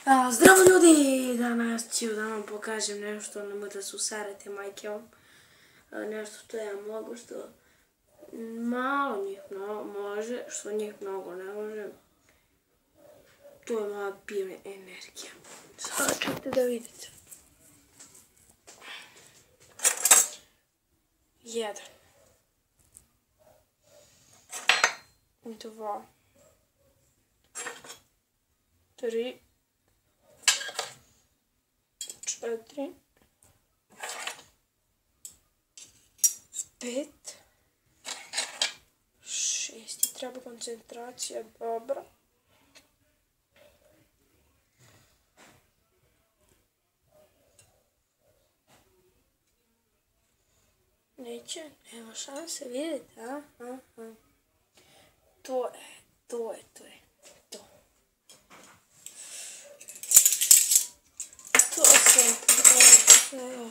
Zdravo ljudi, danas ću da vam pokažem nešto, nemoj da se usarete majke vam. Nešto što ja mogu, što malo njih može, što njih mnogo ne može. To je moja bioenergija. Sada ćete da vidite. 1 2 3 4 5 6 treba koncentracija, dobro. Neće, nema šanse, vidite, to je. To sam